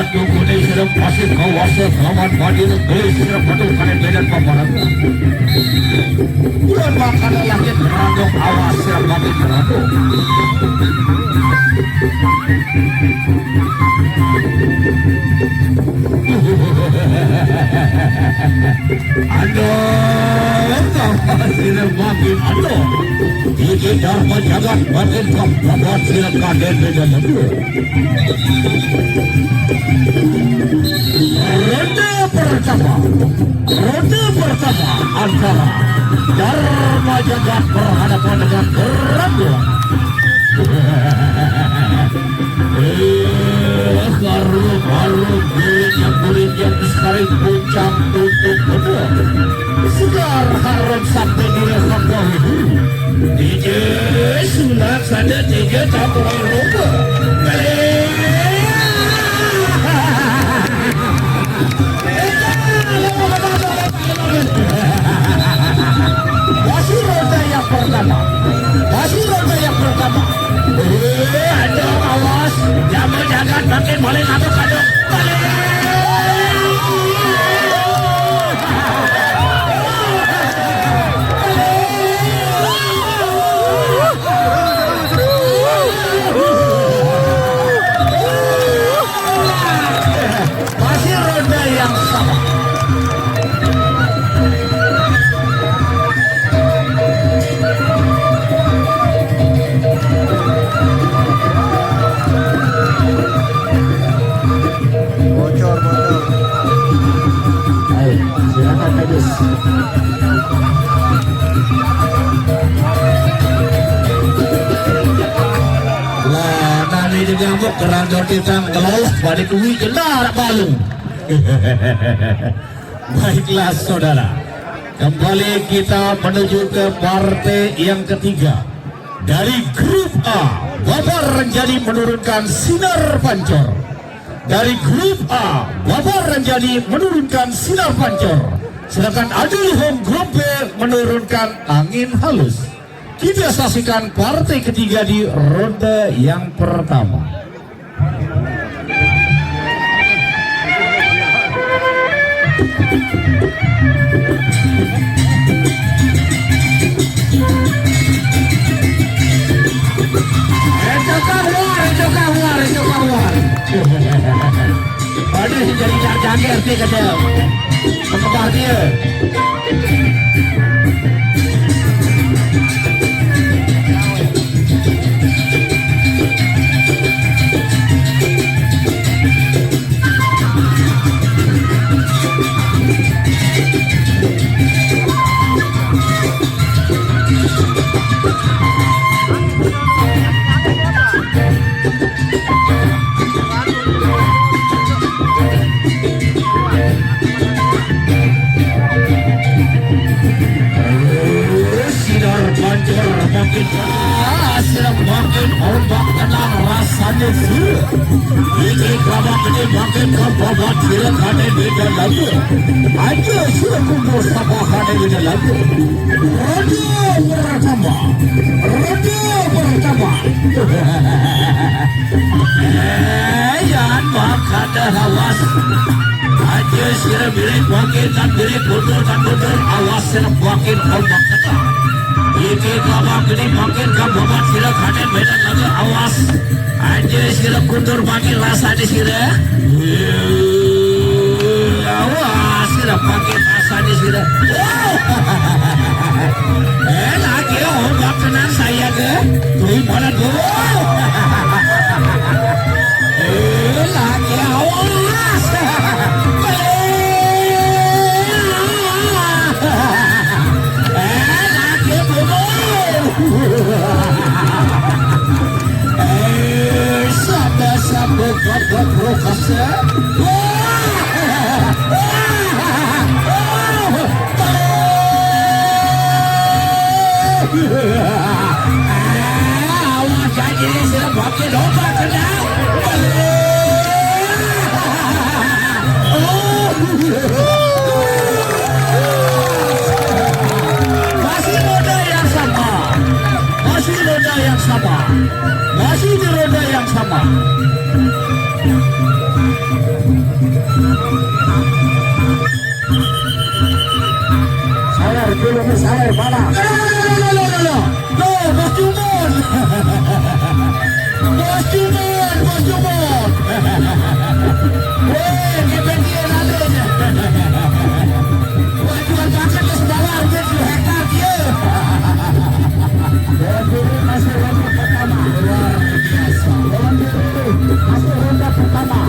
Kuning serem pasir kawasa selamat badir gelis serem batu kanan medan paparan. Bulan makanan langit berandok awas serem batin berandok. Aduh, nama serem makin aduh. Iki dharma jagat batin paparan serem kanan medan aduh. Ronde pertama antara Dharma Jagat berhadapan dengan Rangga. Karung kulit yang sekarang puncak tutup benar. Segar harum sampai di Rangga itu. DJ sunat sada DJ campur lupa. Masih roda yang pertama. Aduh, awas, jamu jagat makin boleh ngaduk-ngaduk. Masih roda yang sama. Ngamuk kerandor titang kelolok pada kuih jenar balung. Baiklah saudara, kembali kita menuju ke partai yang ketiga. Dari grup A, Babar Renjani menurunkan Sinar Pancor. Dari grup A, Babar Renjani menurunkan Sinar Pancor. Sedangkan Adil Home grup B menurunkan Angin Halus. Kita saksikan partai ketiga di ronde yang pertama. Itu keluar. Aduh, jadi jaga RT kata. Penggemar dia. Makin ombak tenang rasanya sih. Ini kelabak ini makin kebabat sila kane beda lagu. Aja sila kumpul sama kane beda lagu. Radio pertama. Jangan makan awas. Aja sila bilik makin dan bilik mundur. Awas sila makin ombak tenang. Iki kelabak ini makin kebabat sila kane beda lagu. Awas aja sila kundur makin rasa di sila. Awas sila makin rasa di sila. Lagi ombak tenang saya ke tuh mana dulu. Lagi awas. Sampai babak rokasa. Awak janji sudah pakai domba kena. Masih roda yang sama. Masih di roda yang sama. Sayar dulu nih, sayar mana? No, Bos Jumon. Bos Jumon, Bos Jumon. Weh, kebetulan adanya. Wah, jual makan ke sebalar, dia 2 hektar dia. Lawan diri masih ronde pertama. Luar biasa. Lawan diri masih ronde pertama.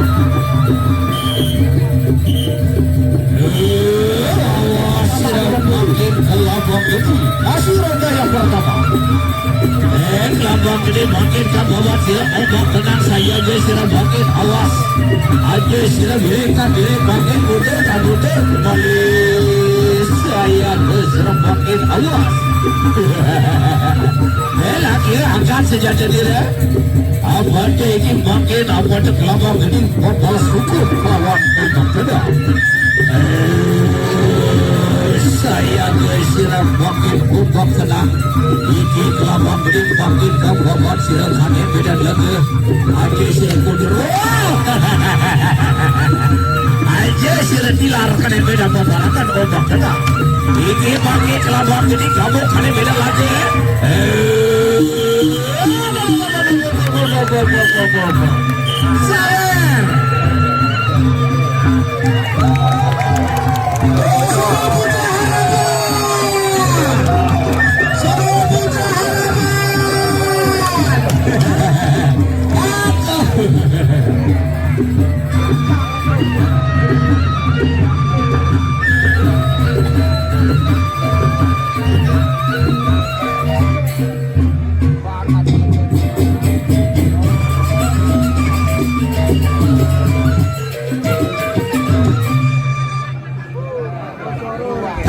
Masih ronde yang pertama. Kelabang gede makin kababat sila ombak tenang saya aja sila makin awas aja sila bilekan bilek makin muter kan muter kembali saya sila makin awas. Lagi angkat saja dia. Apa dia ini makin apa dia kelabang gede balas hukum lawan ombak tenang. Saya sila makin ombak tenang. Iki kelabang gede makin kababat sila makin beda lagi. Aja sila kudur. Aja sila tilar kan beda pembalakan ombak tenang. Iki makin kelabang gede kamu kan beda lagi. Sayang.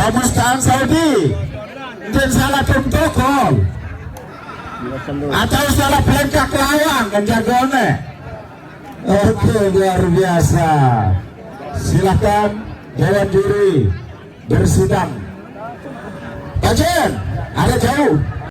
Pemustaan Saudi dan salah protokol atau salah pelengkap lawang kan jagone. Oke, luar biasa. Silakan lawan juri bersidang. Kajen, ada jauh.